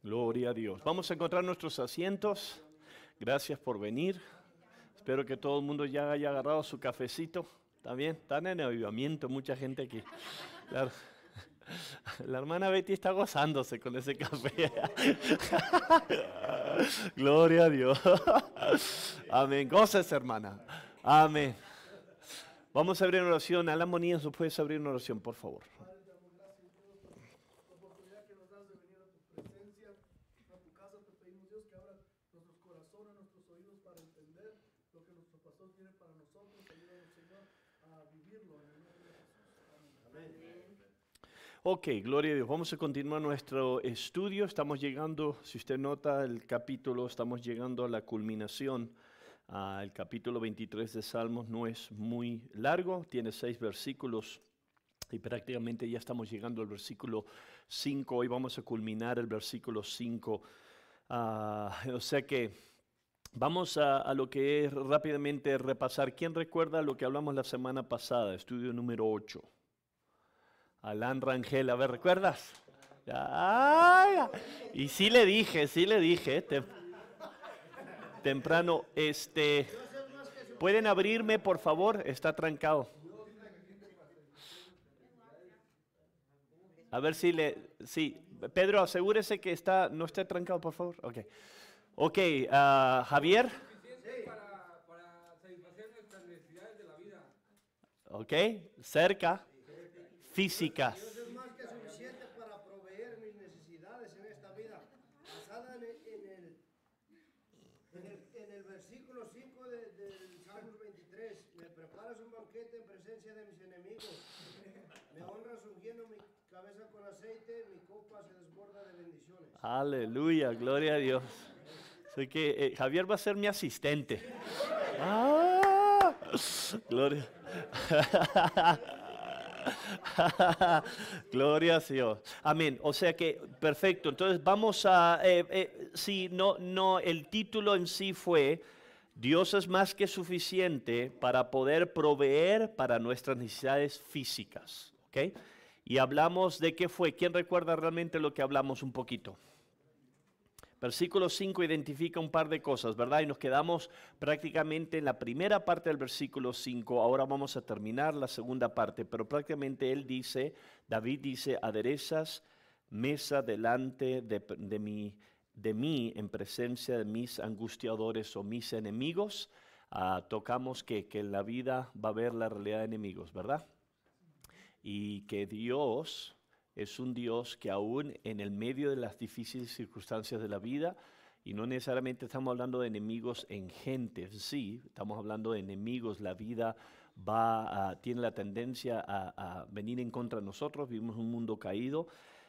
Gloria a Dios. Vamos a encontrar nuestros asientos. Gracias por venir. Espero que todo el mundo ya haya agarrado su cafecito. ¿Está bien? Están en avivamiento, mucha gente aquí. La, la hermana Betty está gozándose con ese café. Gloria a Dios. Amén. Gócese, hermana. Amén. Vamos a abrir una oración. Alan Monías, ¿nos puedes abrir una oración, por favor? Ok, gloria a Dios. Vamos a continuar nuestro estudio. Estamos llegando, si usted nota el capítulo, estamos llegando a la culminación. El capítulo 23 de Salmos no es muy largo, tiene 6 versículos y prácticamente ya estamos llegando al versículo 5. Hoy vamos a culminar el versículo 5. O sea que vamos a lo que es rápidamente repasar. ¿Quién recuerda lo que hablamos la semana pasada? Estudio número 8. Alan Rangel, a ver, ¿recuerdas? Ya. Y sí le dije, temprano, ¿pueden abrirme, por favor? Está trancado. A ver si sí, Pedro, asegúrese que no esté trancado, por favor. Ok, Javier. Para satisfacer nuestras necesidades de la vida. Ok, cerca. Físicas. Dios es más que suficiente para proveer mis necesidades en esta vida. Basada en el versículo 5 del Salmos 23. Me preparas un banquete en presencia de mis enemigos. Me honras ungiendo mi cabeza con aceite. Mi copa se desborda de bendiciones. Aleluya, gloria a Dios. Así que Javier va a ser mi asistente. Gloria. Gloria a Dios. Amén. O sea que, perfecto. Entonces vamos a, el título en sí fue, Dios es más que suficiente para poder proveer para nuestras necesidades físicas. ¿Ok? Y hablamos de qué fue. ¿Quién recuerda realmente lo que hablamos un poquito? Versículo 5 identifica un par de cosas, ¿verdad? Y nos quedamos prácticamente en la primera parte del versículo 5. Ahora vamos a terminar la segunda parte, pero prácticamente David dice, aderezas mesa delante de mí en presencia de mis angustiadores o mis enemigos. Tocamos que en la vida va a haber la realidad de enemigos, ¿verdad? Y que Dios es un Dios que aún en el medio de las difíciles circunstancias de la vida, y no necesariamente estamos hablando de enemigos en gente, sí, estamos hablando de enemigos, la vida tiene la tendencia a venir en contra de nosotros, vivimos un mundo caído.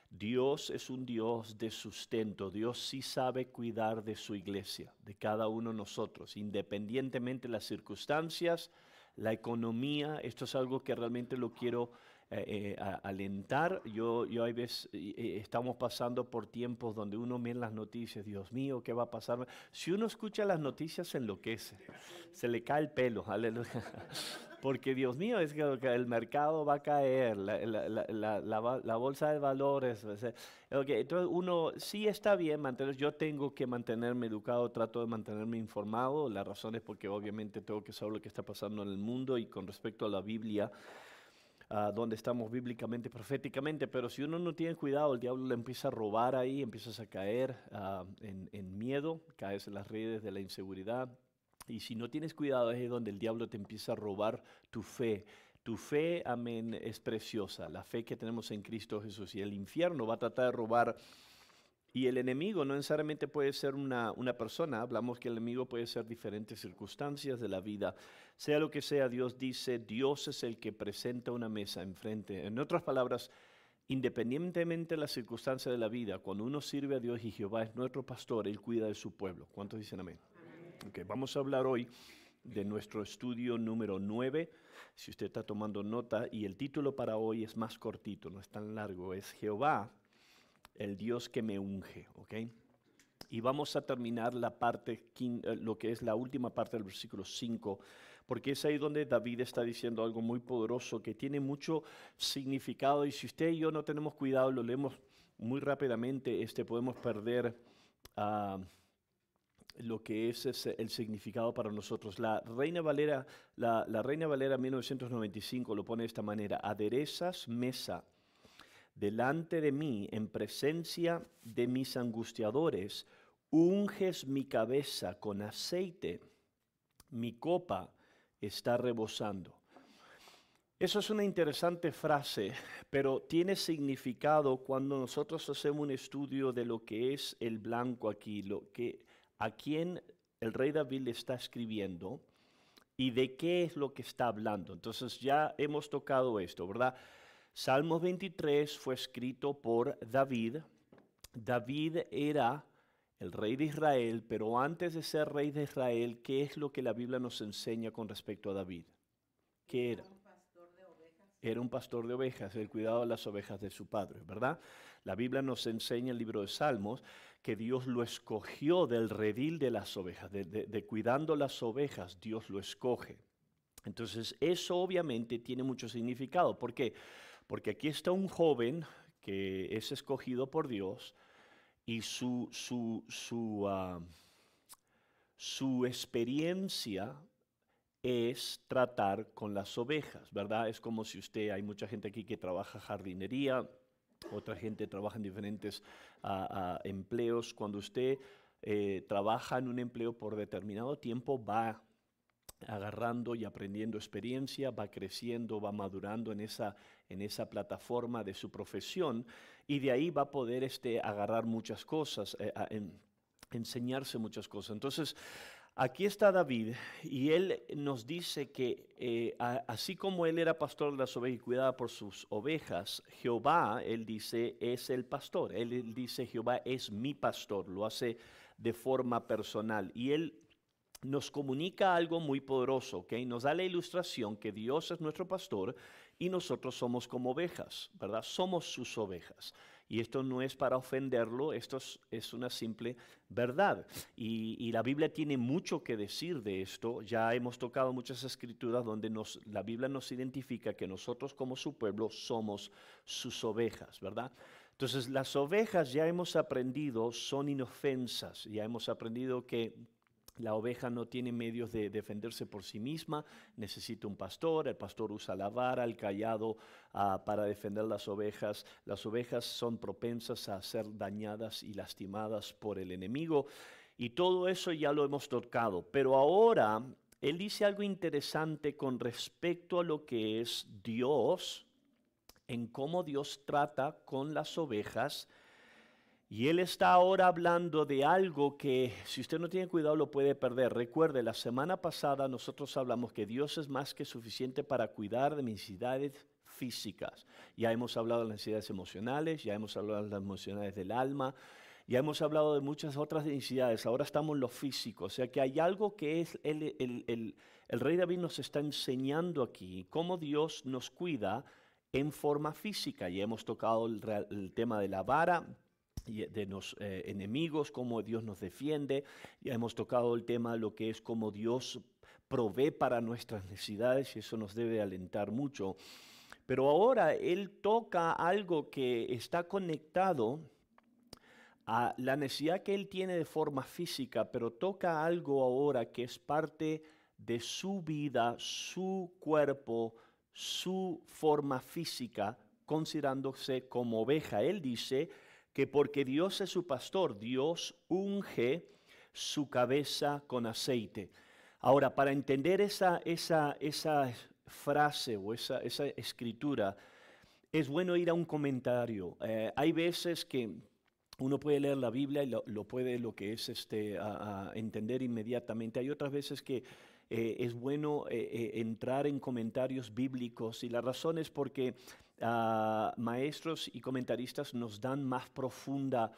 Dios es un Dios de sustento, Dios sí sabe cuidar de su iglesia, de cada uno de nosotros, independientemente de las circunstancias, la economía. Esto es algo que realmente lo quiero alentar. Yo hay veces estamos pasando por tiempos donde uno mira las noticias, Dios mío, ¿qué va a pasar? Si uno escucha las noticias se enloquece, se le cae el pelo, aleluya. Porque Dios mío, es que el mercado va a caer, la bolsa de valores. Entonces uno sí está bien yo tengo que mantenerme educado, trato de mantenerme informado. La razón es porque obviamente tengo que saber lo que está pasando en el mundo y con respecto a la Biblia. Donde estamos bíblicamente, proféticamente, pero si uno no tiene cuidado, el diablo le empieza a robar ahí, empiezas a caer en miedo, caes en las redes de la inseguridad, y si no tienes cuidado es ahí donde el diablo te empieza a robar tu fe. Tu fe, amén, es preciosa, la fe que tenemos en Cristo Jesús, y el infierno va a tratar de robar. Y el enemigo no necesariamente puede ser una persona, hablamos que el enemigo puede ser diferentes circunstancias de la vida. Sea lo que sea, Dios dice, Dios es el que presenta una mesa enfrente. En otras palabras, independientemente de las circunstancias de la vida, cuando uno sirve a Dios y Jehová es nuestro pastor, Él cuida de su pueblo. ¿Cuántos dicen amén? Okay, vamos a hablar hoy de nuestro estudio número 9, si usted está tomando nota, y el título para hoy es más cortito, no es tan largo, es Jehová, el Dios que me unge, ¿ok? Y vamos a terminar lo que es la última parte del versículo 5, porque es ahí donde David está diciendo algo muy poderoso que tiene mucho significado, y si usted y yo no tenemos cuidado, lo leemos muy rápidamente podemos perder lo que es el significado para nosotros. La Reina Valera 1995 lo pone de esta manera: aderezas mesa delante de mí en presencia de mis angustiadores, unges mi cabeza con aceite, mi copa está rebosando. Eso es una interesante frase, pero tiene significado cuando nosotros hacemos un estudio de lo que es el blanco aquí, a quién el rey David le está escribiendo y de qué es lo que está hablando. Entonces ya hemos tocado esto, ¿verdad? Salmos 23 fue escrito por David. David era el rey de Israel, pero antes de ser rey de Israel, ¿qué es lo que la Biblia nos enseña con respecto a David? ¿Qué era? Era un pastor de ovejas, el cuidado de las ovejas de su padre, ¿verdad? La Biblia nos enseña en el libro de Salmos que Dios lo escogió del redil de las ovejas, de cuidando las ovejas, Dios lo escoge. Entonces, eso obviamente tiene mucho significado. ¿Por qué? Porque aquí está un joven que es escogido por Dios y su experiencia es tratar con las ovejas, ¿verdad? Es como si hay mucha gente aquí que trabaja jardinería, otra gente trabaja en diferentes empleos. Cuando usted trabaja en un empleo por determinado tiempo, va agarrando y aprendiendo experiencia, va creciendo, va madurando en esa plataforma de su profesión, y de ahí va a poder agarrar muchas cosas, enseñarse muchas cosas. Entonces, aquí está David y él nos dice que así como él era pastor de las ovejas y cuidaba por sus ovejas, Jehová, él dice, es el pastor. Él dice, Jehová es mi pastor, lo hace de forma personal. Y él nos comunica algo muy poderoso, ¿ok? Nos da la ilustración que Dios es nuestro pastor y nosotros somos como ovejas, ¿verdad? Somos sus ovejas. Y esto no es para ofenderlo, esto es una simple verdad. Y la Biblia tiene mucho que decir de esto. Ya hemos tocado muchas escrituras donde la Biblia nos identifica que nosotros como su pueblo somos sus ovejas, ¿verdad? Entonces, las ovejas, ya hemos aprendido, son inofensas. Ya hemos aprendido que la oveja no tiene medios de defenderse por sí misma, necesita un pastor. El pastor usa la vara, el cayado para defender las ovejas. Las ovejas son propensas a ser dañadas y lastimadas por el enemigo, y todo eso ya lo hemos tocado. Pero ahora él dice algo interesante con respecto a lo que es Dios, en cómo Dios trata con las ovejas. Y él está ahora hablando de algo que, si usted no tiene cuidado, lo puede perder. Recuerde, la semana pasada nosotros hablamos que Dios es más que suficiente para cuidar de mis necesidades físicas. Ya hemos hablado de las necesidades emocionales, ya hemos hablado de las emocionales del alma, ya hemos hablado de muchas otras necesidades. Ahora estamos en lo físico. O sea que hay algo que es el rey David nos está enseñando aquí, cómo Dios nos cuida en forma física. Ya hemos tocado el tema de la vara, y de los enemigos, cómo Dios nos defiende. Ya hemos tocado el tema de lo que es cómo Dios provee para nuestras necesidades, y eso nos debe alentar mucho. Pero ahora Él toca algo que está conectado a la necesidad que Él tiene de forma física, pero toca algo ahora que es parte de su vida, su cuerpo, su forma física, considerándose como oveja. Él dice que porque Dios es su pastor, Dios unge su cabeza con aceite. Ahora, para entender esa frase o esa escritura, es bueno ir a un comentario. Hay veces que uno puede leer la Biblia y lo puede entender inmediatamente. Hay otras veces que es bueno entrar en comentarios bíblicos, y la razón es porque maestros y comentaristas nos dan más profunda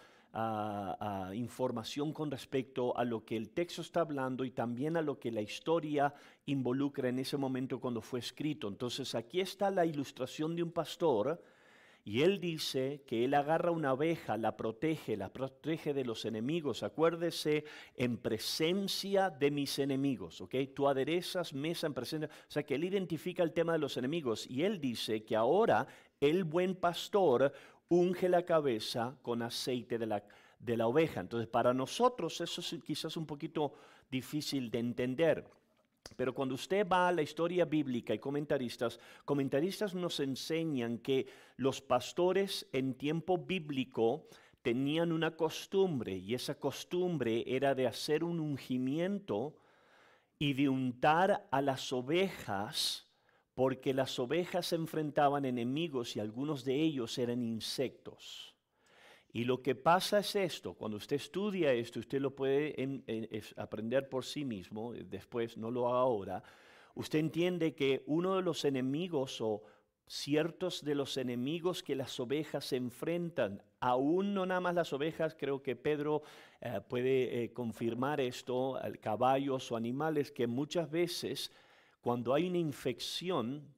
información con respecto a lo que el texto está hablando y también a lo que la historia involucra en ese momento cuando fue escrito. Entonces aquí está la ilustración de un pastor, y él dice que él agarra una oveja, la protege de los enemigos. Acuérdese, en presencia de mis enemigos, ¿ok? Tú aderezas mesa en presencia. O sea, que él identifica el tema de los enemigos, y él dice que ahora el buen pastor unge la cabeza con aceite de la oveja. Entonces, para nosotros eso es quizás un poquito difícil de entender. Pero cuando usted va a la historia bíblica y comentaristas nos enseñan que los pastores en tiempo bíblico tenían una costumbre, y esa costumbre era de hacer un ungimiento y de untar a las ovejas, porque las ovejas enfrentaban enemigos y algunos de ellos eran insectos. Y lo que pasa es esto: cuando usted estudia esto, usted lo puede aprender por sí mismo, después no lo haga ahora. Usted entiende que uno de los enemigos o ciertos de los enemigos que las ovejas se enfrentan, aún no nada más las ovejas, creo que Pedro puede confirmar esto, caballos o animales, que muchas veces cuando hay una infección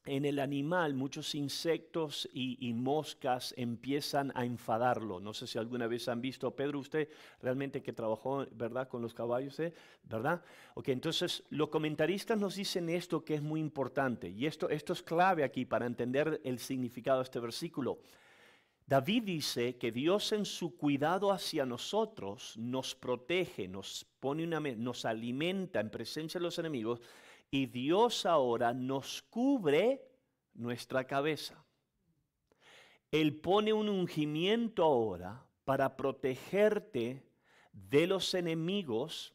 en el animal, muchos insectos y moscas empiezan a enfadarlo. No sé si alguna vez han visto, Pedro, usted realmente que trabajó, ¿verdad?, con los caballos, ¿verdad? Ok, entonces los comentaristas nos dicen esto que es muy importante, y esto es clave aquí para entender el significado de este versículo. David dice que Dios en su cuidado hacia nosotros nos protege, nos alimenta en presencia de los enemigos, y Dios ahora nos cubre nuestra cabeza. Él pone un ungimiento ahora para protegerte de los enemigos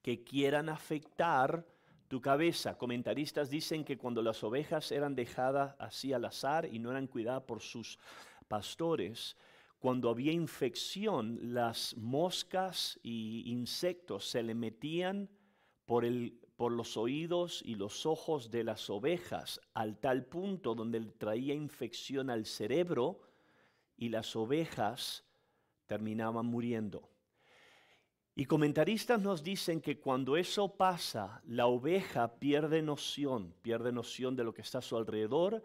que quieran afectar tu cabeza. Comentaristas dicen que cuando las ovejas eran dejadas así al azar y no eran cuidadas por sus pastores, cuando había infección, las moscas y insectos se le metían por los oídos y los ojos de las ovejas, al tal punto donde traía infección al cerebro y las ovejas terminaban muriendo. Y comentaristas nos dicen que cuando eso pasa, la oveja pierde noción de lo que está a su alrededor,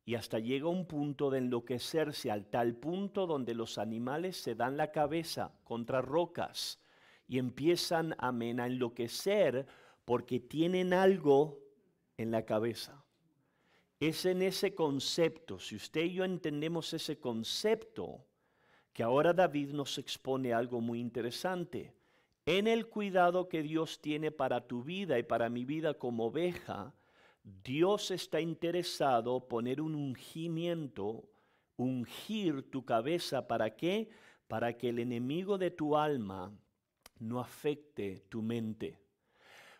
y hasta llega un punto de enloquecerse, al tal punto donde los animales se dan la cabeza contra rocas y empiezan a enloquecer porque tienen algo en la cabeza. Es en ese concepto, si usted y yo entendemos ese concepto, que ahora David nos expone algo muy interesante. En el cuidado que Dios tiene para tu vida y para mi vida como oveja, Dios está interesado en poner un ungimiento, ungir tu cabeza. ¿Para qué? Para que el enemigo de tu alma no afecte tu mente.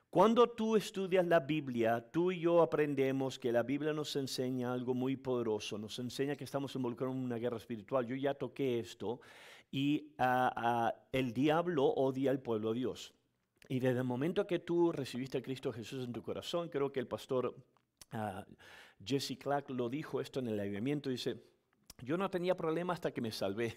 Cuando tú estudias la Biblia, tú y yo aprendemos que la Biblia nos enseña algo muy poderoso, nos enseña que estamos involucrados en una guerra espiritual. Yo ya toqué esto, y el diablo odia al pueblo de Dios. Y desde el momento que tú recibiste a Cristo Jesús en tu corazón, creo que el pastor Jesse Clark lo dijo esto en el avivamiento, dice: yo no tenía problema hasta que me salvé.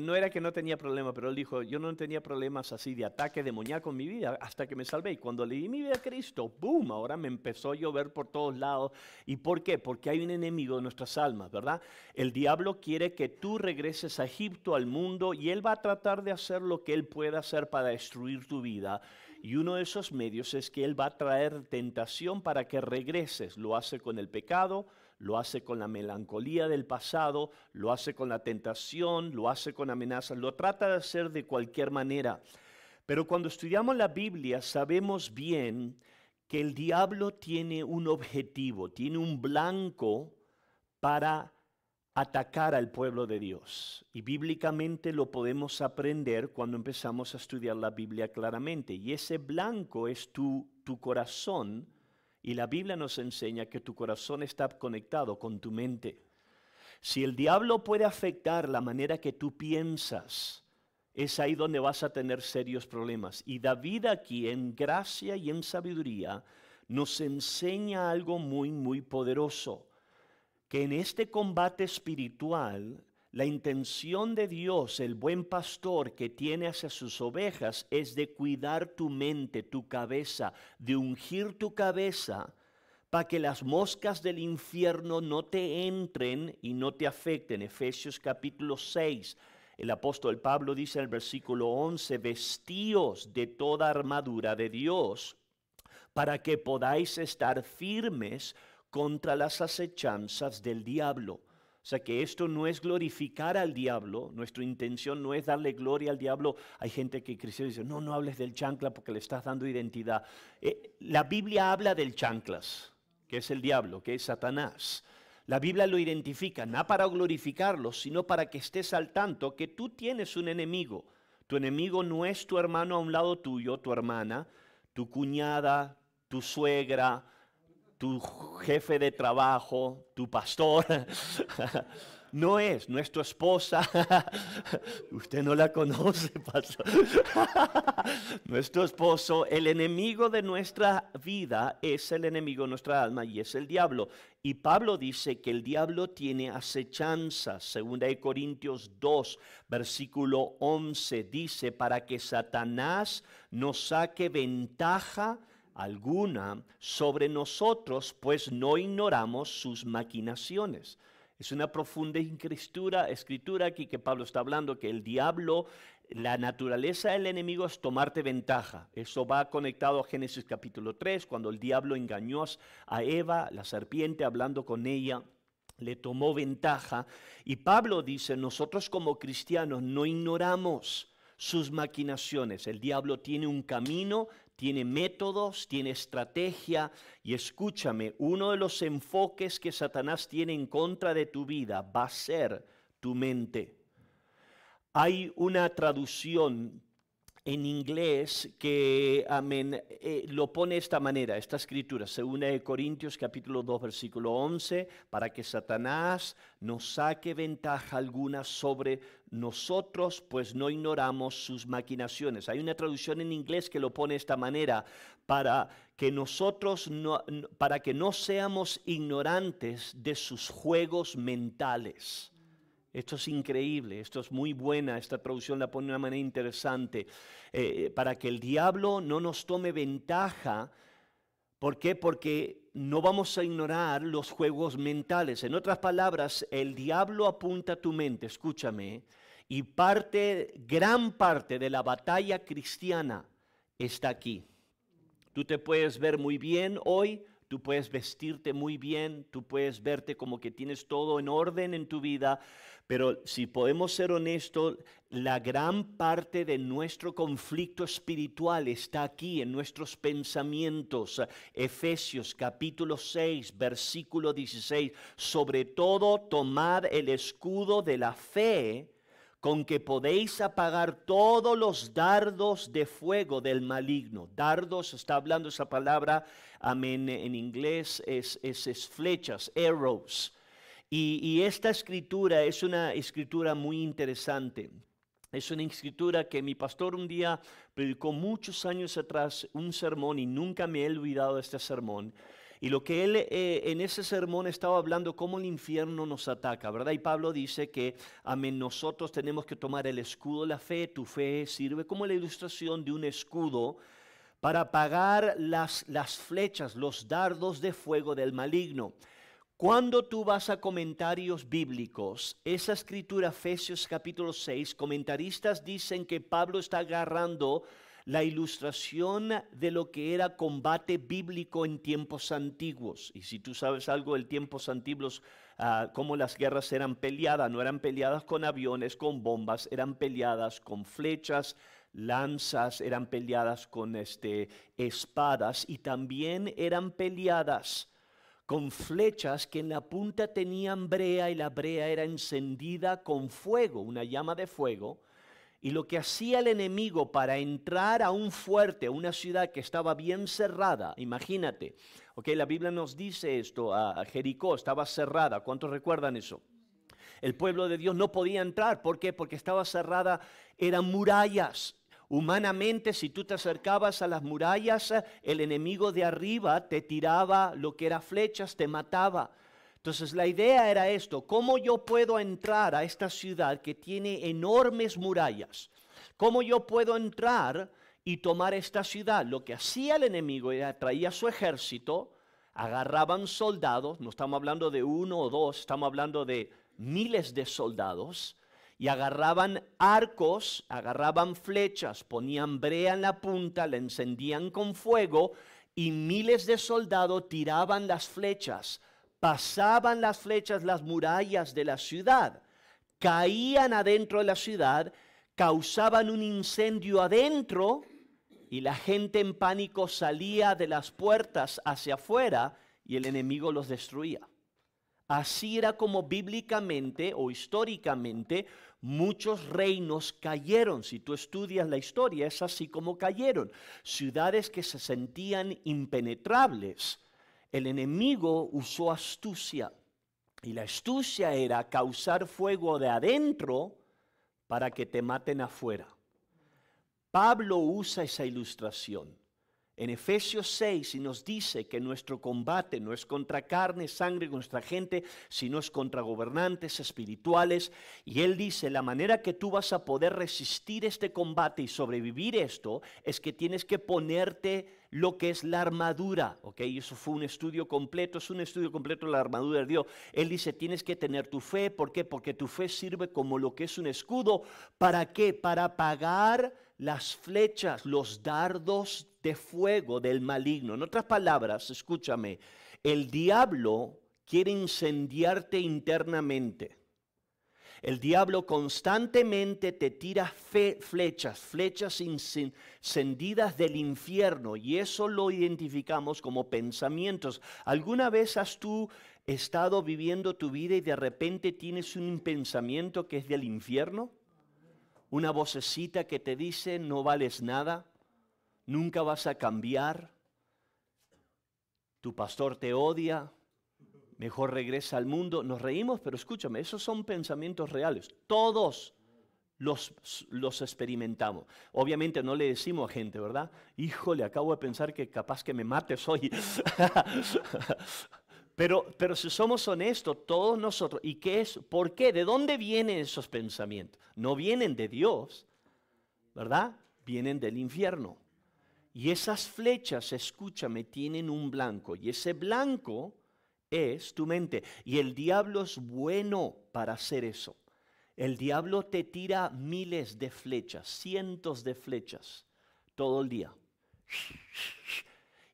No era que no tenía problema, pero él dijo: yo no tenía problemas así de ataque demoníaco en mi vida hasta que me salvé. Y cuando le di mi vida a Cristo, ¡boom!, ahora me empezó a llover por todos lados. ¿Y por qué? Porque hay un enemigo de nuestras almas, ¿verdad? El diablo quiere que tú regreses a Egipto, al mundo, y él va a tratar de hacer lo que él pueda hacer para destruir tu vida. Y uno de esos medios es que él va a traer tentación para que regreses. Lo hace con el pecado, lo hace con la melancolía del pasado, lo hace con la tentación, lo hace con amenazas, lo trata de hacer de cualquier manera. Pero cuando estudiamos la Biblia sabemos bien que el diablo tiene un objetivo, tiene un blanco para atacar al pueblo de Dios. Y bíblicamente lo podemos aprender cuando empezamos a estudiar la Biblia claramente. Y ese blanco es tu corazón. Y la Biblia nos enseña que tu corazón está conectado con tu mente. Si el diablo puede afectar la manera que tú piensas, es ahí donde vas a tener serios problemas. Y David aquí, en gracia y en sabiduría, nos enseña algo muy, muy poderoso. Que en este combate espiritual, la intención de Dios, el buen pastor que tiene hacia sus ovejas, es de cuidar tu mente, tu cabeza, de ungir tu cabeza para que las moscas del infierno no te entren y no te afecten. Efesios capítulo 6, el apóstol Pablo dice en el versículo 11, vestíos de toda armadura de Dios para que podáis estar firmes contra las acechanzas del diablo. O sea que esto no es glorificar al diablo, nuestra intención no es darle gloria al diablo. Hay gente que cristiana dice, no, no hables del chancla porque le estás dando identidad. La Biblia habla del chanclas, que es el diablo, que es Satanás. La Biblia lo identifica, no para glorificarlo, sino para que estés al tanto que tú tienes un enemigo. Tu enemigo no es tu hermano a un lado tuyo, tu hermana, tu cuñada, tu suegra, tu jefe de trabajo, tu pastor. No es tu esposa. Usted no la conoce, pastor. Nuestro esposo, el enemigo de nuestra vida es el enemigo de nuestra alma y es el diablo. Y Pablo dice que el diablo tiene acechanzas. 2 Corintios 2, versículo 11, dice, para que Satanás nos saque ventaja alguna sobre nosotros, pues no ignoramos sus maquinaciones. Es una profunda escritura aquí que Pablo está hablando, que el diablo, la naturaleza del enemigo es tomarte ventaja. Eso va conectado a Génesis capítulo 3, cuando el diablo engañó a Eva, la serpiente, hablando con ella, le tomó ventaja. Y Pablo dice, nosotros como cristianos no ignoramos sus maquinaciones. El diablo tiene un camino, tiene métodos, tiene estrategia. Y escúchame, uno de los enfoques que Satanás tiene en contra de tu vida va a ser tu mente. Hay una traducción en inglés que lo pone de esta manera, esta escritura, 2 Corintios capítulo 2 versículo 11, para que Satanás no saque ventaja alguna sobre nosotros, pues no ignoramos sus maquinaciones. Hay una traducción en inglés que lo pone de esta manera, para que no seamos ignorantes de sus juegos mentales. Esto es increíble, esto es muy buena, esta traducción la pone de una manera interesante, para que el diablo no nos tome ventaja. ¿Por qué? Porque no vamos a ignorar los juegos mentales. En otras palabras, el diablo apunta a tu mente, escúchame, y gran parte de la batalla cristiana está aquí. Tú te puedes ver muy bien hoy, tú puedes vestirte muy bien, tú puedes verte como que tienes todo en orden en tu vida, pero si podemos ser honestos, la gran parte de nuestro conflicto espiritual está aquí en nuestros pensamientos. Efesios capítulo 6, versículo 16, sobre todo tomad el escudo de la fe, con que podéis apagar todos los dardos de fuego del maligno. Dardos, está hablando esa palabra, amén, en inglés es flechas, arrows. Y esta escritura es una escritura muy interesante. Es una escritura que mi pastor un día predicó muchos años atrás, un sermón, y nunca me he olvidado de este sermón. Y lo que él en ese sermón estaba hablando, cómo el infierno nos ataca, ¿verdad? Y Pablo dice que, amén, nosotros tenemos que tomar el escudo de la fe. Tu fe sirve como la ilustración de un escudo para apagar las flechas, los dardos de fuego del maligno. Cuando tú vas a comentarios bíblicos, esa escritura, Efesios capítulo 6, comentaristas dicen que Pablo está agarrando la ilustración de lo que era combate bíblico en tiempos antiguos. Y si tú sabes algo de tiempos antiguos, cómo las guerras eran peleadas, no eran peleadas con aviones, con bombas, eran peleadas con flechas, lanzas, eran peleadas con espadas, y también eran peleadas con flechas que en la punta tenían brea, y la brea era encendida con fuego, una llama de fuego. Y lo que hacía el enemigo para entrar a un fuerte, a una ciudad que estaba bien cerrada, imagínate, la Biblia nos dice esto, a Jericó estaba cerrada. ¿Cuántos recuerdan eso? El pueblo de Dios no podía entrar. ¿Por qué? Porque estaba cerrada, eran murallas. Humanamente, si tú te acercabas a las murallas, el enemigo de arriba te tiraba lo que era flechas, te mataba. Entonces la idea era esto: ¿cómo yo puedo entrar a esta ciudad que tiene enormes murallas? ¿Cómo yo puedo entrar y tomar esta ciudad? Lo que hacía el enemigo era traía su ejército, agarraban soldados, no estamos hablando de uno o dos, estamos hablando de miles de soldados, y agarraban arcos, agarraban flechas, ponían brea en la punta, la encendían con fuego y miles de soldados tiraban las flechas, pasaban las flechas las murallas de la ciudad, caían adentro de la ciudad, causaban un incendio adentro y la gente en pánico salía de las puertas hacia afuera y el enemigo los destruía. Así era como bíblicamente o históricamente muchos reinos cayeron. Si tú estudias la historia, es así como cayeron. Ciudades que se sentían impenetrables. El enemigo usó astucia. Y la astucia era causar fuego de adentro para que te maten afuera. Pablo usa esa ilustración en Efesios 6 y nos dice que nuestro combate no es contra carne, sangre, nuestra gente, sino es contra gobernantes espirituales. Y él dice, la manera que tú vas a poder resistir este combate y sobrevivir esto es que tienes que ponerte lo que es la armadura. ¿Ok? Eso fue un estudio completo, es un estudio completo de la armadura de Dios. Él dice, tienes que tener tu fe. ¿Por qué? Porque tu fe sirve como lo que es un escudo. ¿Para qué? Para apagar las flechas, los dardos de fuego del maligno. En otras palabras, escúchame, el diablo quiere incendiarte internamente. El diablo constantemente te tira flechas encendidas del infierno, y eso lo identificamos como pensamientos. ¿Alguna vez has tú estado viviendo tu vida y de repente tienes un pensamiento que es del infierno? Una vocecita que te dice no vales nada, nunca vas a cambiar, tu pastor te odia, mejor regresa al mundo. Nos reímos, pero escúchame, esos son pensamientos reales. Todos los experimentamos. Obviamente no le decimos a gente, ¿verdad? Híjole, acabo de pensar que capaz que me mates hoy. Pero si somos honestos, todos nosotros, ¿y qué es? ¿Por qué? ¿De dónde vienen esos pensamientos? No vienen de Dios, ¿verdad? Vienen del infierno. Y esas flechas, escúchame, tienen un blanco. Y ese blanco es tu mente. Y el diablo es bueno para hacer eso. El diablo te tira miles de flechas, cientos de flechas, todo el día.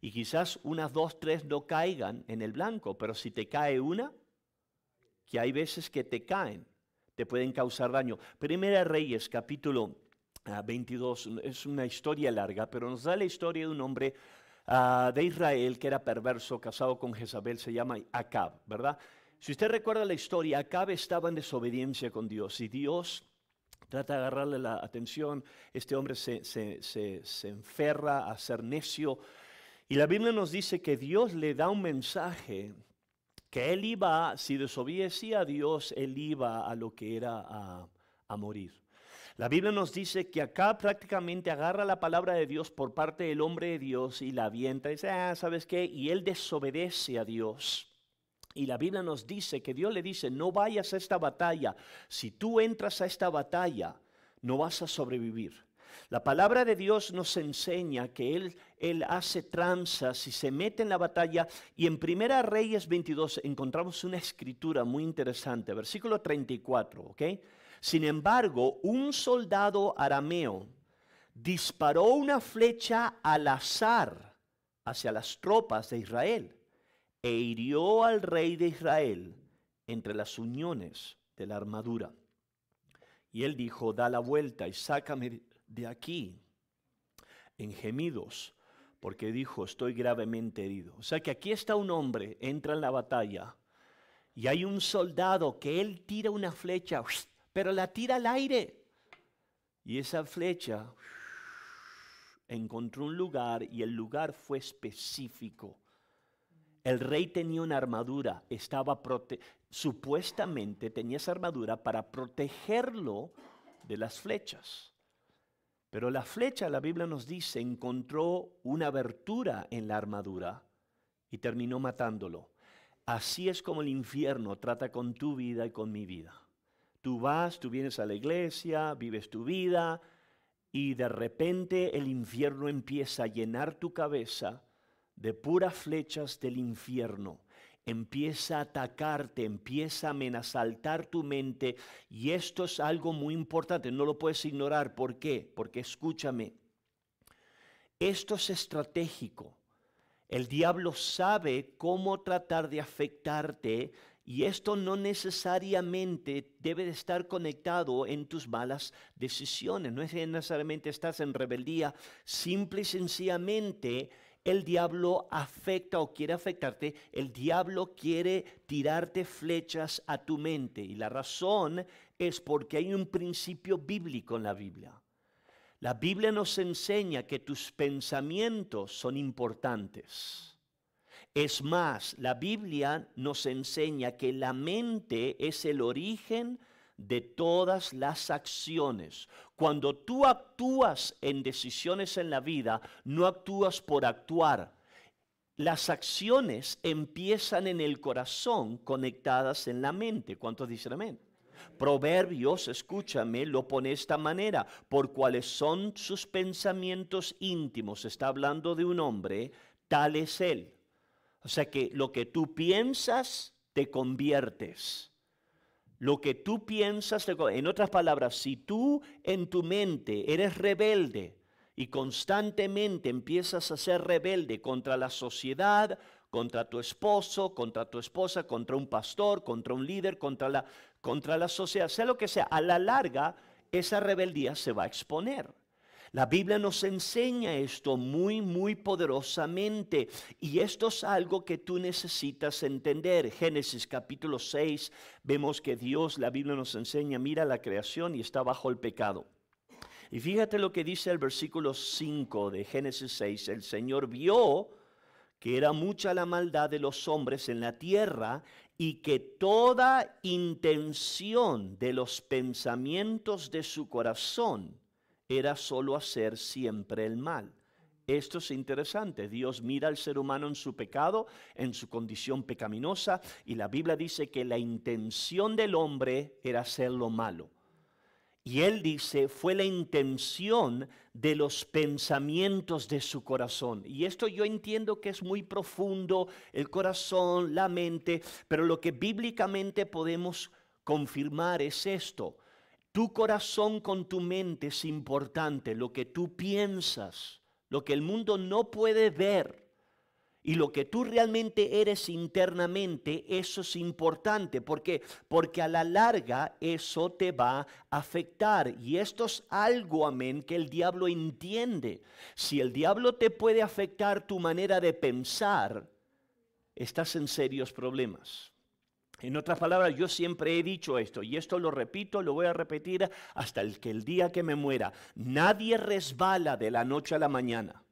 Y quizás unas 2, 3 no caigan en el blanco, pero si te cae una, que hay veces que te caen, te pueden causar daño. Primera Reyes, capítulo 22, es una historia larga, pero nos da la historia de un hombre de Israel que era perverso, casado con Jezabel, se llama Acab, ¿verdad? Si usted recuerda la historia, Acab estaba en desobediencia con Dios y Dios trata de agarrarle la atención. Este hombre se enferra a ser necio. Y la Biblia nos dice que Dios le da un mensaje que él iba, si desobedecía a Dios, él iba a lo que era a morir. La Biblia nos dice que acá prácticamente agarra la palabra de Dios por parte del hombre de Dios y la avienta y dice, ¿sabes qué? Y él desobedece a Dios. Y la Biblia nos dice que Dios le dice, no vayas a esta batalla. Si tú entras a esta batalla, no vas a sobrevivir. La palabra de Dios nos enseña que Él hace tranzas y se mete en la batalla. Y en Primera Reyes 22 encontramos una escritura muy interesante, versículo 34, ¿ok? Sin embargo, un soldado arameo disparó una flecha al azar hacia las tropas de Israel e hirió al rey de Israel entre las uniones de la armadura. Y él dijo, da la vuelta y sácame de aquí en gemidos, porque dijo, estoy gravemente herido. O sea que aquí está un hombre, entra en la batalla y hay un soldado que él tira una flecha, pero la tira al aire. Y esa flecha encontró un lugar y el lugar fue específico. El rey tenía una armadura, supuestamente tenía esa armadura para protegerlo de las flechas. Pero la flecha, la Biblia nos dice, encontró una abertura en la armadura y terminó matándolo. Así es como el infierno trata con tu vida y con mi vida. Tú vienes a la iglesia, vives tu vida y de repente el infierno empieza a llenar tu cabeza de puras flechas del infierno. Empieza a atacarte, empieza a amenazar tu mente y esto es algo muy importante, no lo puedes ignorar. ¿Por qué? Porque escúchame, esto es estratégico. El diablo sabe cómo tratar de afectarte y esto no necesariamente debe de estar conectado en tus malas decisiones. No es que necesariamente estás en rebeldía. Simple y sencillamente el diablo afecta o quiere afectarte. El diablo quiere tirarte flechas a tu mente. Y la razón es porque hay un principio bíblico en la Biblia. La Biblia nos enseña que tus pensamientos son importantes. Es más, la Biblia nos enseña que la mente es el origen de todas las acciones. Cuando tú actúas en decisiones en la vida, no actúas por actuar. Las acciones empiezan en el corazón, conectadas en la mente. ¿Cuántos dicen amén? Proverbios, escúchame, lo pone de esta manera: por cuáles son sus pensamientos íntimos. Está hablando de un hombre, tal es él. O sea que lo que tú piensas, te conviertes. Lo que tú piensas, en otras palabras, si tú en tu mente eres rebelde y constantemente empiezas a ser rebelde contra la sociedad, contra tu esposo, contra tu esposa, contra un pastor, contra un líder, contra la sociedad, sea lo que sea, a la larga esa rebeldía se va a exponer. La Biblia nos enseña esto muy, muy poderosamente y esto es algo que tú necesitas entender. Génesis capítulo 6, vemos que Dios, la Biblia nos enseña, mira la creación y está bajo el pecado. Y fíjate lo que dice el versículo 5 de Génesis 6, el Señor vio que era mucha la maldad de los hombres en la tierra y que toda intención de los pensamientos de su corazón era solo hacer siempre el mal. Esto es interesante. Dios mira al ser humano en su pecado, en su condición pecaminosa, y la Biblia dice que la intención del hombre era hacer lo malo. Y él dice, fue la intención de los pensamientos de su corazón. Y esto yo entiendo que es muy profundo, el corazón, la mente, pero lo que bíblicamente podemos confirmar es esto. Tu corazón con tu mente es importante, lo que tú piensas, lo que el mundo no puede ver y lo que tú realmente eres internamente, eso es importante. ¿Por qué? Porque a la larga eso te va a afectar y esto es algo, amén, que el diablo entiende. Si el diablo te puede afectar tu manera de pensar, estás en serios problemas. En otras palabras, yo siempre he dicho esto, y esto lo repito, lo voy a repetir hasta el día que me muera. Nadie resbala de la noche a la mañana.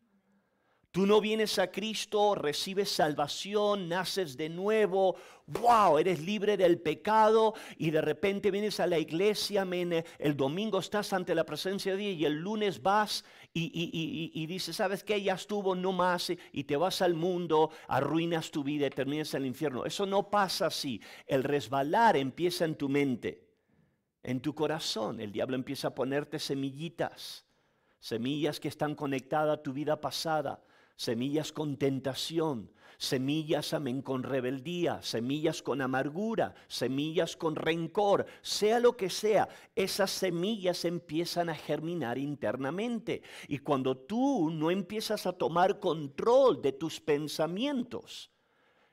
Tú no vienes a Cristo, recibes salvación, naces de nuevo, wow, eres libre del pecado y de repente vienes a la iglesia, amén, el domingo estás ante la presencia de Dios y el lunes vas y dices, ¿sabes qué? Ya estuvo, no más, y te vas al mundo, arruinas tu vida y terminas en el infierno. Eso no pasa así. El resbalar empieza en tu mente, en tu corazón. El diablo empieza a ponerte semillitas, semillas que están conectadas a tu vida pasada. Semillas con tentación, semillas, amén, con rebeldía, semillas con amargura, semillas con rencor, sea lo que sea, esas semillas empiezan a germinar internamente. Y cuando tú no empiezas a tomar control de tus pensamientos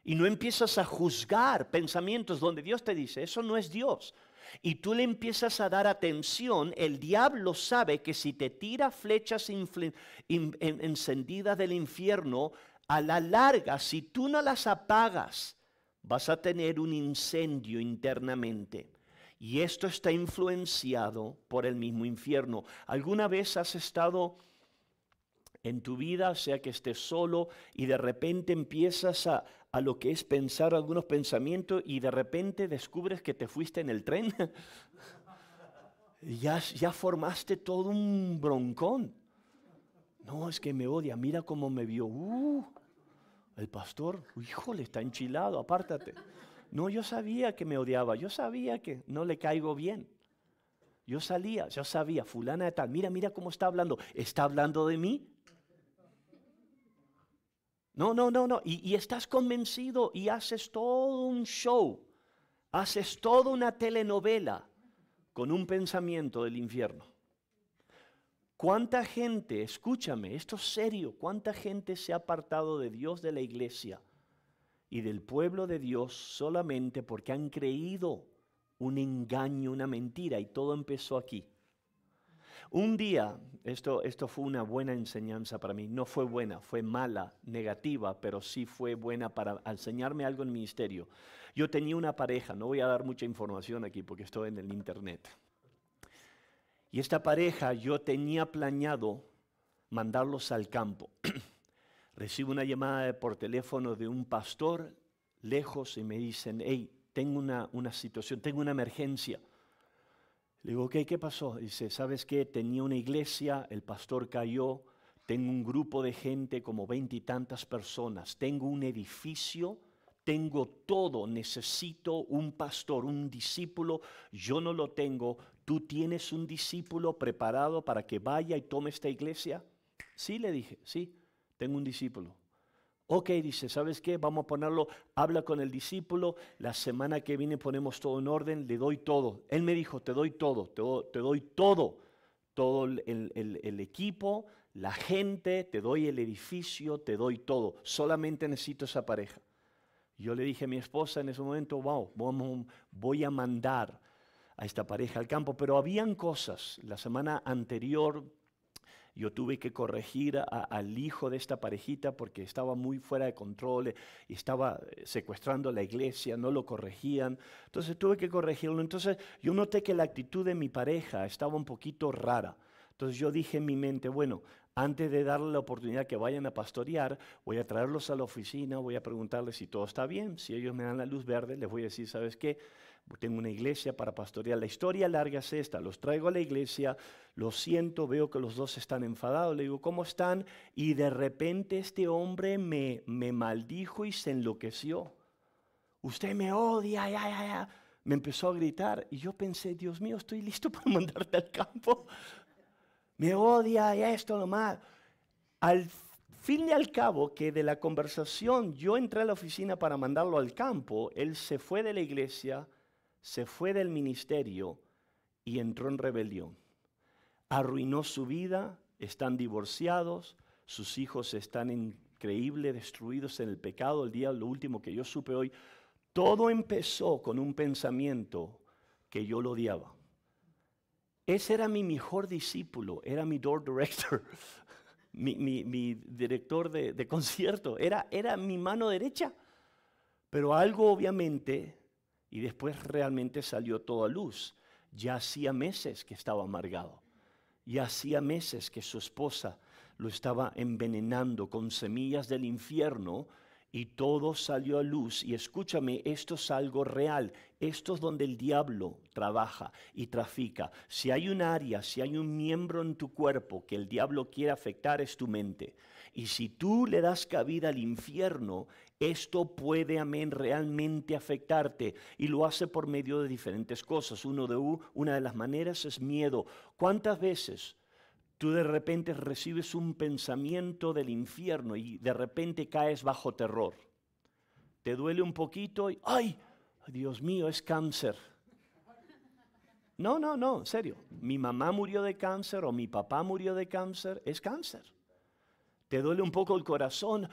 y no empiezas a juzgar pensamientos donde Dios te dice, eso no es Dios, y tú le empiezas a dar atención, el diablo sabe que si te tira flechas encendidas del infierno, a la larga, si tú no las apagas, vas a tener un incendio internamente. Y esto está influenciado por el mismo infierno. ¿Alguna vez has estado en tu vida, sea que estés solo, y de repente empiezas a lo que es pensar algunos pensamientos y de repente descubres que te fuiste en el tren? ya formaste todo un broncón. No, es que me odia, mira cómo me vio. El pastor, híjole, está enchilado, apártate. No, yo sabía que me odiaba, yo sabía que no le caigo bien. Yo sabía, fulana de tal, mira cómo está hablando de mí. No. Y estás convencido y haces todo un show, haces toda una telenovela con un pensamiento del infierno. ¿Cuánta gente, escúchame, esto es serio, cuánta gente se ha apartado de Dios, de la iglesia y del pueblo de Dios solamente porque han creído un engaño, una mentira, y todo empezó aquí? Un día, esto fue una buena enseñanza para mí, no fue buena, fue mala, negativa, pero sí fue buena para enseñarme algo en el ministerio. Yo tenía una pareja, no voy a dar mucha información aquí porque estoy en el internet. Y esta pareja yo tenía planeado mandarlos al campo. Recibo una llamada por teléfono de un pastor lejos y me dicen, hey, tengo una situación, tengo una emergencia. Le digo, ok, ¿qué pasó? Dice, ¿sabes qué? Tenía una iglesia, el pastor cayó, tengo un grupo de gente, como 20 y tantas personas, tengo un edificio, tengo todo, necesito un pastor, un discípulo, yo no lo tengo. ¿Tú tienes un discípulo preparado para que vaya y tome esta iglesia? Sí, le dije, sí, tengo un discípulo. Ok, dice, ¿sabes qué? Vamos a ponerlo, habla con el discípulo, la semana que viene ponemos todo en orden, le doy todo. Él me dijo, te doy todo, te doy todo, todo el equipo, la gente, te doy el edificio, te doy todo, solamente necesito esa pareja. Yo le dije a mi esposa en ese momento, wow, voy a mandar a esta pareja al campo, pero habían cosas. La semana anterior yo tuve que corregir al hijo de esta parejita porque estaba muy fuera de control y estaba secuestrando la iglesia, no lo corregían. Entonces tuve que corregirlo. Entonces yo noté que la actitud de mi pareja estaba un poquito rara. Entonces yo dije en mi mente, bueno, antes de darle la oportunidad que vayan a pastorear, voy a traerlos a la oficina, voy a preguntarles si todo está bien. Si ellos me dan la luz verde, les voy a decir, ¿sabes qué? Tengo una iglesia para pastorear. La historia larga es esta, los traigo a la iglesia, lo siento, veo que los dos están enfadados, le digo, ¿cómo están? Y de repente este hombre me maldijo y se enloqueció. Usted me odia, ya. Me empezó a gritar y yo pensé, Dios mío, estoy listo para mandarte al campo. Me odia y esto nomás. Al fin y al cabo que de la conversación yo entré a la oficina para mandarlo al campo, él se fue de la iglesia, se fue del ministerio y entró en rebelión. Arruinó su vida, están divorciados, sus hijos están increíbles, destruidos en el pecado. Lo último que yo supe hoy, todo empezó con un pensamiento que yo lo odiaba. Ese era mi mejor discípulo, era mi door director, mi director de concierto, era mi mano derecha. Pero algo obviamente, y después realmente salió todo a luz, ya hacía meses que estaba amargado, ya hacía meses que su esposa lo estaba envenenando con semillas del infierno y todo salió a luz. Y escúchame, esto es algo real. Esto es donde el diablo trabaja y trafica. Si hay un área, si hay un miembro en tu cuerpo que el diablo quiere afectar, es tu mente. Y si tú le das cabida al infierno, esto puede, realmente afectarte. Y lo hace por medio de diferentes cosas. Una de las maneras es miedo. ¿Cuántas veces tú de repente recibes un pensamiento del infierno y de repente caes bajo terror? Te duele un poquito y ¡ay! Dios mío, es cáncer. No, en serio. Mi mamá murió de cáncer o mi papá murió de cáncer, es cáncer. Te duele un poco el corazón,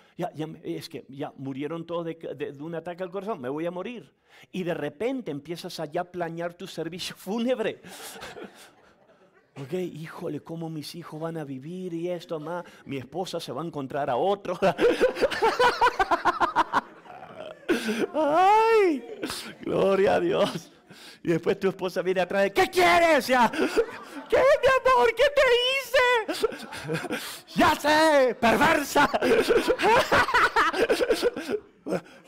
es que ya murieron todos de un ataque al corazón, me voy a morir. Y de repente empiezas a ya planear tu servicio fúnebre. Ok, híjole, ¿cómo mis hijos van a vivir y esto más? Mi esposa se va a encontrar a otro. ¡Ay! Gloria a Dios. Y después tu esposa viene atrás de, ¿qué quieres? Ya? ¿Qué, mi amor? ¿Qué te hice? Ya sé, perversa.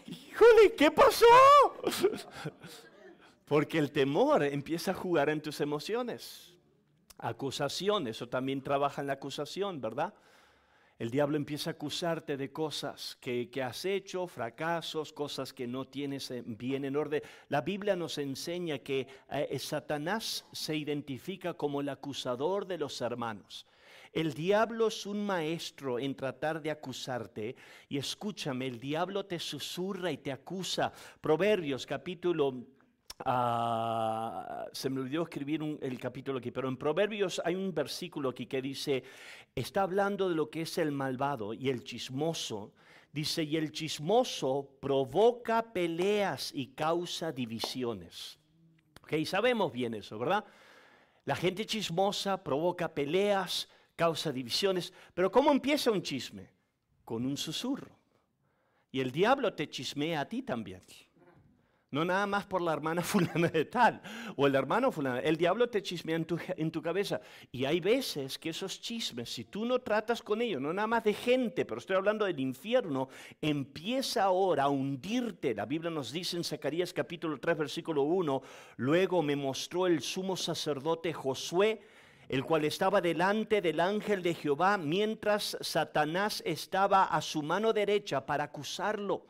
Híjole, ¿qué pasó? Porque el temor empieza a jugar en tus emociones. Acusación, eso también trabaja en la acusación, ¿verdad? El diablo empieza a acusarte de cosas que has hecho, fracasos, cosas que no tienes bien en orden. La Biblia nos enseña que Satanás se identifica como el acusador de los hermanos. El diablo es un maestro en tratar de acusarte. Y escúchame, el diablo te susurra y te acusa. Proverbios capítulo Se me olvidó escribir el capítulo aquí, pero en Proverbios hay un versículo aquí que dice, está hablando de lo que es el malvado y el chismoso. Dice, y el chismoso provoca peleas y causa divisiones. Ok, sabemos bien eso, ¿verdad? La gente chismosa provoca peleas, causa divisiones. Pero ¿cómo empieza un chisme? Con un susurro. Y el diablo te chismea a ti también. No nada más por la hermana fulana de tal o el hermano fulano. El diablo te chismea en tu cabeza. Y hay veces que esos chismes, si tú no tratas con ellos, no nada más de gente, pero estoy hablando del infierno, empieza ahora a hundirte. La Biblia nos dice en Zacarías capítulo 3, versículo 1, luego me mostró el sumo sacerdote Josué, el cual estaba delante del ángel de Jehová, mientras Satanás estaba a su mano derecha para acusarlo. O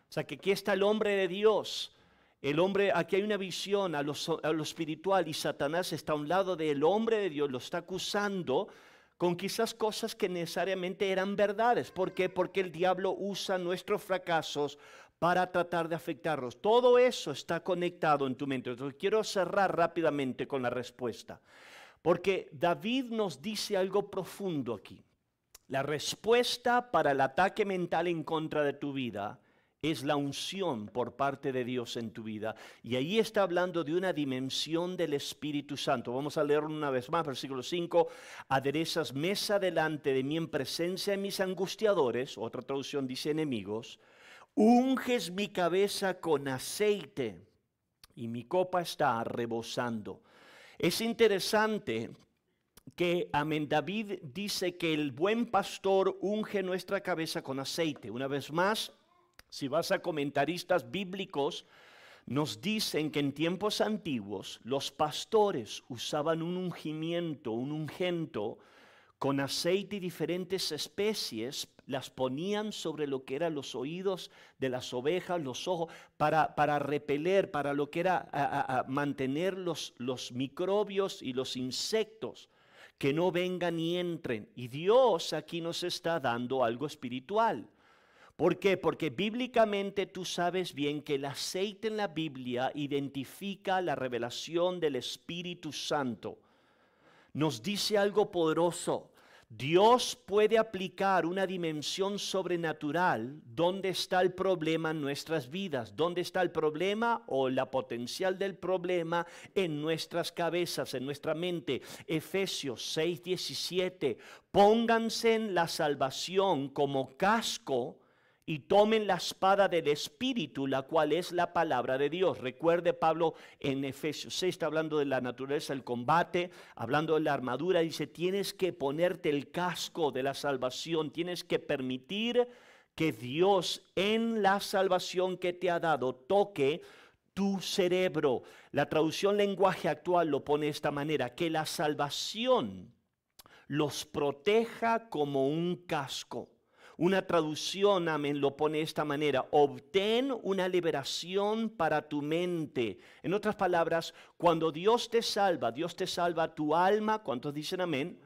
sea que aquí está el hombre de Dios. El hombre, aquí hay una visión a lo espiritual y Satanás está a un lado del hombre de Dios, lo está acusando con quizás cosas que necesariamente eran verdades. ¿Por qué? Porque el diablo usa nuestros fracasos para tratar de afectarnos. Todo eso está conectado en tu mente. Entonces quiero cerrar rápidamente con la respuesta. Porque David nos dice algo profundo aquí. La respuesta para el ataque mental en contra de tu vida es la unción por parte de Dios en tu vida. Y ahí está hablando de una dimensión del Espíritu Santo. Vamos a leerlo una vez más, versículo 5. Aderezas mesa delante de mí en presencia de mis angustiadores, otra traducción dice enemigos. Unges mi cabeza con aceite y mi copa está rebosando. Es interesante que David dice que el buen pastor unge nuestra cabeza con aceite. Una vez más, si vas a comentaristas bíblicos, nos dicen que en tiempos antiguos los pastores usaban un ungimiento, un ungento con aceite y diferentes especies, las ponían sobre lo que eran los oídos de las ovejas, los ojos, para repeler, para lo que era mantener los microbios y los insectos que no vengan ni entren. Y Dios aquí nos está dando algo espiritual. ¿Por qué? Porque bíblicamente tú sabes bien que el aceite en la Biblia identifica la revelación del Espíritu Santo. Nos dice algo poderoso. Dios puede aplicar una dimensión sobrenatural donde está el problema en nuestras vidas. ¿Dónde está el problema o la potencial del problema? En nuestras cabezas, en nuestra mente. Efesios 6:17. Pónganse en la salvación como casco y tomen la espada del Espíritu, la cual es la palabra de Dios. Recuerde, Pablo en Efesios 6 está hablando de la naturaleza del combate, hablando de la armadura, dice, tienes que ponerte el casco de la salvación, tienes que permitir que Dios en la salvación que te ha dado toque tu cerebro. La traducción lenguaje actual lo pone de esta manera, que la salvación los proteja como un casco. Una traducción, amén, lo pone de esta manera, obtén una liberación para tu mente. En otras palabras, cuando Dios te salva tu alma, ¿cuántos dicen amén?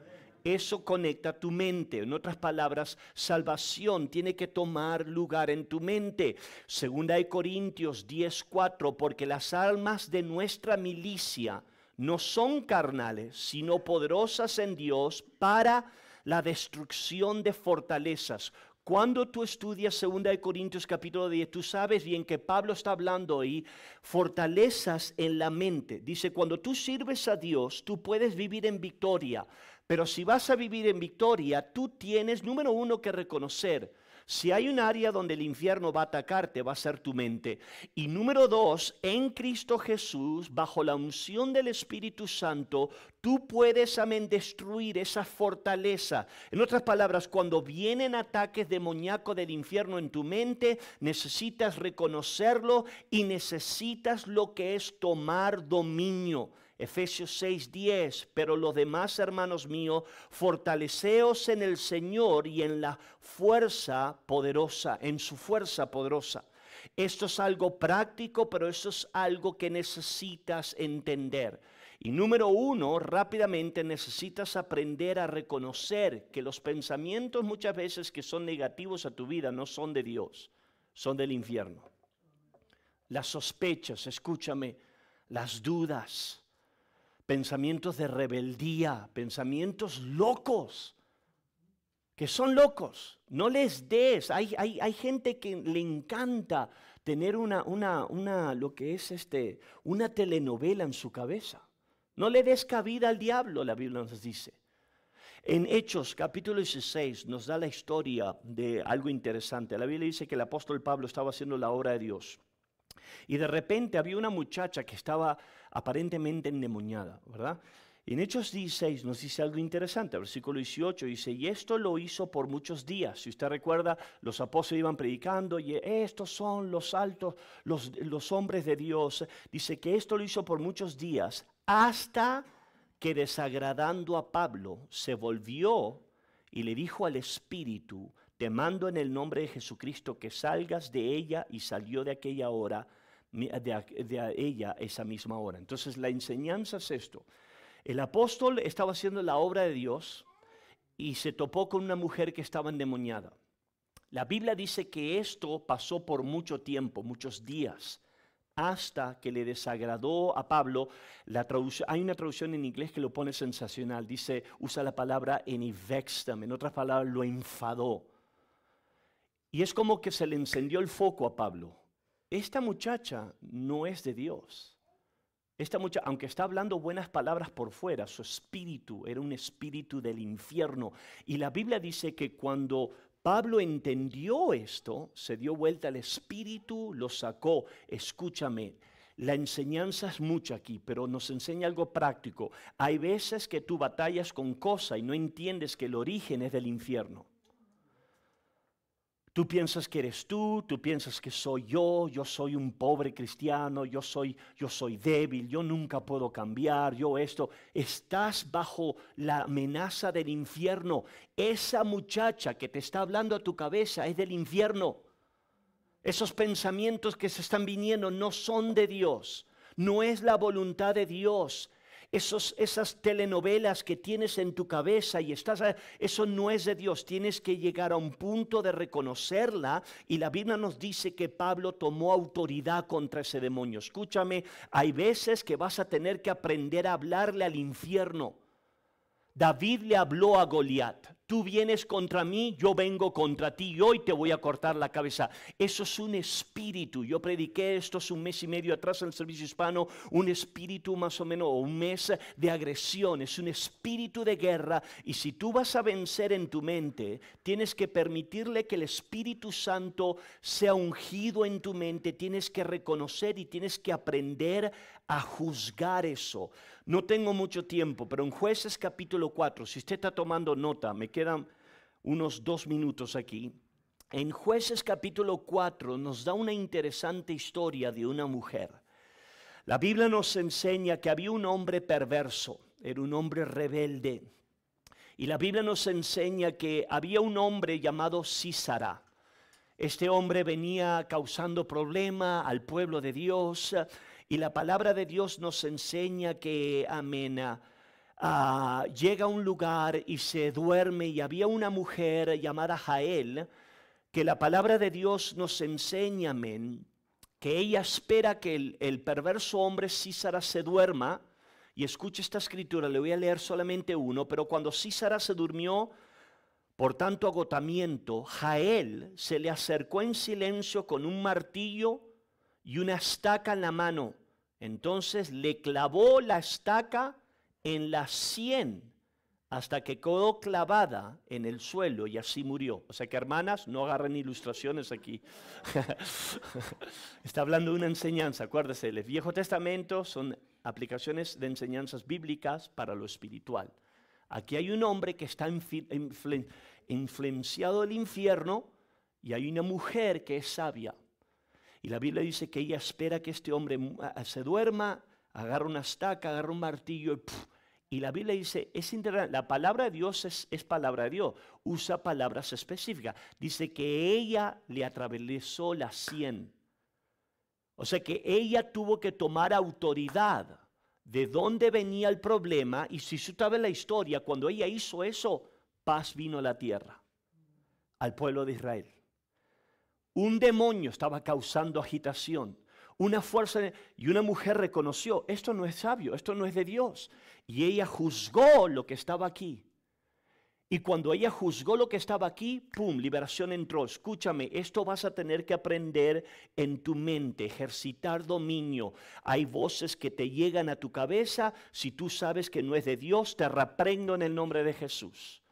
Eso conecta tu mente. En otras palabras, salvación tiene que tomar lugar en tu mente. Segunda de Corintios 10:4, porque las almas de nuestra milicia no son carnales, sino poderosas en Dios para la destrucción de fortalezas. Cuando tú estudias 2 de Corintios capítulo 10, tú sabes bien que Pablo está hablando ahí, fortalezas en la mente. Dice, cuando tú sirves a Dios, tú puedes vivir en victoria. Pero si vas a vivir en victoria, tú tienes, número uno, que reconocer. Si hay un área donde el infierno va a atacarte, va a ser tu mente. Y número dos, en Cristo Jesús, bajo la unción del Espíritu Santo, tú puedes, amén, destruir esa fortaleza. En otras palabras, cuando vienen ataques demoníacos del infierno en tu mente, necesitas reconocerlo y necesitas lo que es tomar dominio. Efesios 6:10, pero los demás, hermanos míos, fortaleceos en el Señor y en la fuerza poderosa, en su fuerza poderosa. Esto es algo práctico, pero eso es algo que necesitas entender. Y número uno, rápidamente necesitas aprender a reconocer que los pensamientos muchas veces que son negativos a tu vida no son de Dios, son del infierno. Las sospechas, escúchame, las dudas, pensamientos de rebeldía, pensamientos locos, que son locos. No les des. Hay gente que le encanta tener lo que es una telenovela en su cabeza. No le des cabida al diablo, la Biblia nos dice. En Hechos capítulo 16 nos da la historia de algo interesante. La Biblia dice que el apóstol Pablo estaba haciendo la obra de Dios. Y de repente había una muchacha que estaba aparentemente endemoniada, ¿verdad? En Hechos 16 nos dice algo interesante, versículo 18 dice, y esto lo hizo por muchos días. Si usted recuerda, los apóstoles iban predicando y estos son los altos, los hombres de Dios. Dice que esto lo hizo por muchos días hasta que desagradando a Pablo se volvió y le dijo al espíritu, te mando en el nombre de Jesucristo que salgas de ella, y salió de aquella hora, de ella esa misma hora. Entonces la enseñanza es esto. El apóstol estaba haciendo la obra de Dios y se topó con una mujer que estaba endemoniada. La Biblia dice que esto pasó por mucho tiempo, muchos días, hasta que le desagradó a Pablo. Hay una traducción en inglés que lo pone sensacional. Dice, usa la palabra enivextam, en otras palabras, lo enfadó. Y es como que se le encendió el foco a Pablo. Esta muchacha no es de Dios. Esta muchacha, aunque está hablando buenas palabras por fuera, su espíritu era un espíritu del infierno. Y la Biblia dice que cuando Pablo entendió esto, se dio vuelta al espíritu, lo sacó. Escúchame, la enseñanza es mucha aquí, pero nos enseña algo práctico. Hay veces que tú batallas con cosas y no entiendes que el origen es del infierno. Tú piensas que eres tú piensas que soy yo soy un pobre cristiano, yo soy débil, yo nunca puedo cambiar, yo esto. Estás bajo la amenaza del infierno. Esa muchacha que te está hablando a tu cabeza es del infierno. Esos pensamientos que se están viniendo no son de Dios, no es la voluntad de Dios. Esas telenovelas que tienes en tu cabeza eso no es de Dios. Tienes que llegar a un punto de reconocerla, y la Biblia nos dice que Pablo tomó autoridad contra ese demonio. Escúchame, hay veces que vas a tener que aprender a hablarle al infierno. David le habló a Goliat, tú vienes contra mí, yo vengo contra ti y hoy te voy a cortar la cabeza. Eso es un espíritu. Yo prediqué esto hace un mes y medio atrás en el servicio hispano, un espíritu más o menos, o un mes de agresión, es un espíritu de guerra. Y si tú vas a vencer en tu mente, tienes que permitirle que el Espíritu Santo sea ungido en tu mente, tienes que reconocer y tienes que aprender a juzgar eso. No tengo mucho tiempo, pero en Jueces capítulo 4, si usted está tomando nota, me quedan unos 2 minutos aquí. En Jueces capítulo 4 nos da una interesante historia de una mujer. La Biblia nos enseña que había un hombre perverso, era un hombre rebelde. Y la Biblia nos enseña que había un hombre llamado Sísara. Este hombre venía causando problema al pueblo de Dios. Y la palabra de Dios nos enseña que, amén, llega a un lugar y se duerme, y había una mujer llamada Jael, que la palabra de Dios nos enseña, amén, que ella espera que el perverso hombre Sísara se duerma. Y escuche esta escritura, le voy a leer solamente uno, pero cuando Sísara se durmió, por tanto agotamiento, Jael se le acercó en silencio con un martillo y una estaca en la mano. Entonces le clavó la estaca en la sien hasta que quedó clavada en el suelo y así murió. O sea que, hermanas, no agarren ilustraciones aquí. Está hablando de una enseñanza, acuérdese, el Viejo Testamento son aplicaciones de enseñanzas bíblicas para lo espiritual. Aquí hay un hombre que está influenciado del infierno y hay una mujer que es sabia. Y la Biblia dice que ella espera que este hombre se duerma, agarra una estaca, agarra un martillo y la Biblia dice, es interesante, la palabra de Dios es palabra de Dios, usa palabras específicas. Dice que ella le atravesó la sien. O sea que ella tuvo que tomar autoridad de dónde venía el problema, y si usted sabe la historia, cuando ella hizo eso, paz vino a la tierra, al pueblo de Israel. Un demonio estaba causando agitación. Una fuerza, y una mujer reconoció, esto no es sabio, esto no es de Dios. Y ella juzgó lo que estaba aquí. Y cuando ella juzgó lo que estaba aquí, ¡pum!, liberación entró. Escúchame, esto vas a tener que aprender en tu mente, ejercitar dominio. Hay voces que te llegan a tu cabeza. Si tú sabes que no es de Dios, te reprendo en el nombre de Jesús.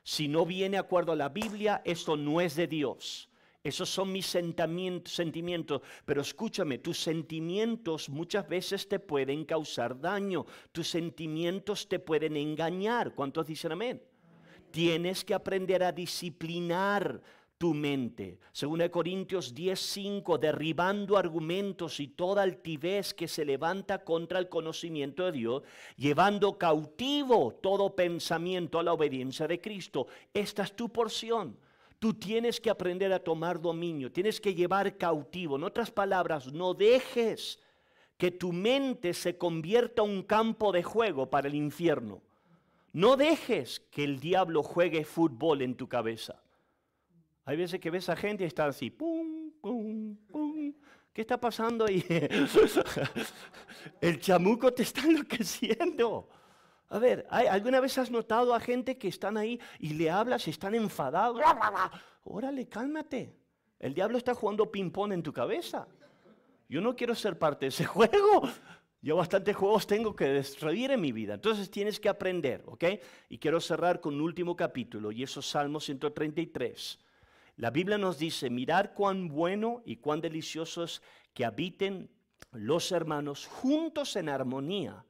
Si no viene de acuerdo a la Biblia, esto no es de Dios. Esos son mis sentimientos. Pero escúchame, tus sentimientos muchas veces te pueden causar daño. Tus sentimientos te pueden engañar. ¿Cuántos dicen amén? Tienes que aprender a disciplinar tu mente. Según Corintios 10:5, derribando argumentos y toda altivez que se levanta contra el conocimiento de Dios, llevando cautivo todo pensamiento a la obediencia de Cristo. Esta es tu porción. Tú tienes que aprender a tomar dominio, tienes que llevar cautivo. En otras palabras, no dejes que tu mente se convierta en un campo de juego para el infierno. No dejes que el diablo juegue fútbol en tu cabeza. Hay veces que ves a gente y está así, pum, pum, pum. ¿Qué está pasando ahí? El chamuco te está enloqueciendo. A ver, ¿alguna vez has notado a gente que están ahí y le hablas y están enfadados? Órale, cálmate. El diablo está jugando ping-pong en tu cabeza. Yo no quiero ser parte de ese juego. Yo bastantes juegos tengo que destruir en mi vida. Entonces tienes que aprender, ¿ok? Y quiero cerrar con un último capítulo, y eso es Salmo 133. La Biblia nos dice, mirad cuán bueno y cuán delicioso es que habiten los hermanos juntos en armonía.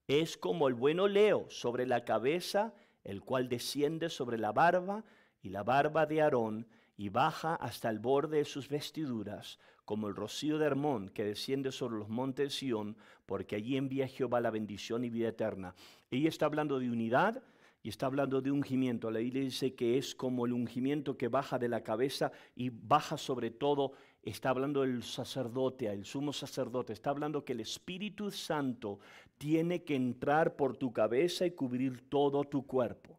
Es como el buen oleo sobre la cabeza, el cual desciende sobre la barba y la barba de Aarón, y baja hasta el borde de sus vestiduras, como el rocío de Hermón que desciende sobre los montes de Sión, porque allí envía Jehová la bendición y vida eterna. Ella está hablando de unidad y está hablando de ungimiento. La Biblia dice que es como el ungimiento que baja de la cabeza y baja sobre todo. Está hablando del sacerdote, el sumo sacerdote. Está hablando que el Espíritu Santo tiene que entrar por tu cabeza y cubrir todo tu cuerpo.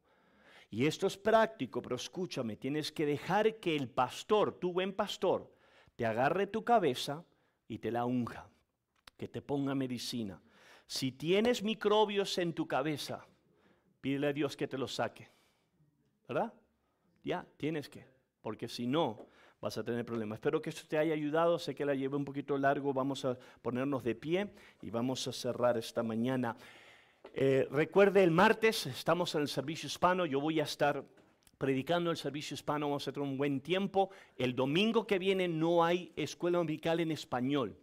Y esto es práctico, pero escúchame, tienes que dejar que el pastor, tu buen pastor, te agarre tu cabeza y te la unja, que te ponga medicina. Si tienes microbios en tu cabeza, pídele a Dios que te los saque, ¿verdad? Ya, tienes que, porque si no, vas a tener problemas. Espero que esto te haya ayudado, sé que la llevé un poquito largo, vamos a ponernos de pie y vamos a cerrar esta mañana. Recuerde, el martes estamos en el servicio hispano, yo voy a estar predicando el servicio hispano, vamos a tener un buen tiempo. El domingo que viene no hay escuela dominical en español,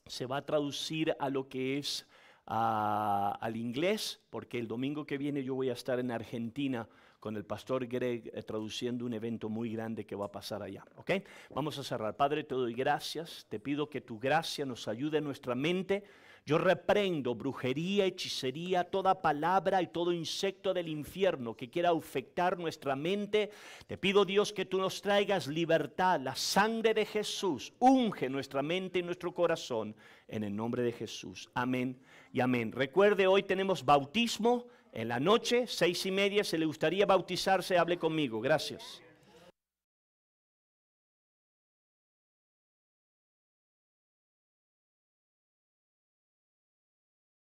se va a traducir a lo que es al inglés, porque el domingo que viene yo voy a estar en Argentina con el pastor Greg traduciendo un evento muy grande que va a pasar allá, ¿ok? Vamos a cerrar. Padre, te doy gracias, te pido que tu gracia nos ayude en nuestra mente. Yo reprendo brujería, hechicería, toda palabra y todo insecto del infierno que quiera afectar nuestra mente. Te pido, Dios, que tú nos traigas libertad. La sangre de Jesús unge nuestra mente y nuestro corazón en el nombre de Jesús. Amén y amén. Recuerde, hoy tenemos bautismo en la noche, 6:30. Si le gustaría bautizarse, hable conmigo. Gracias.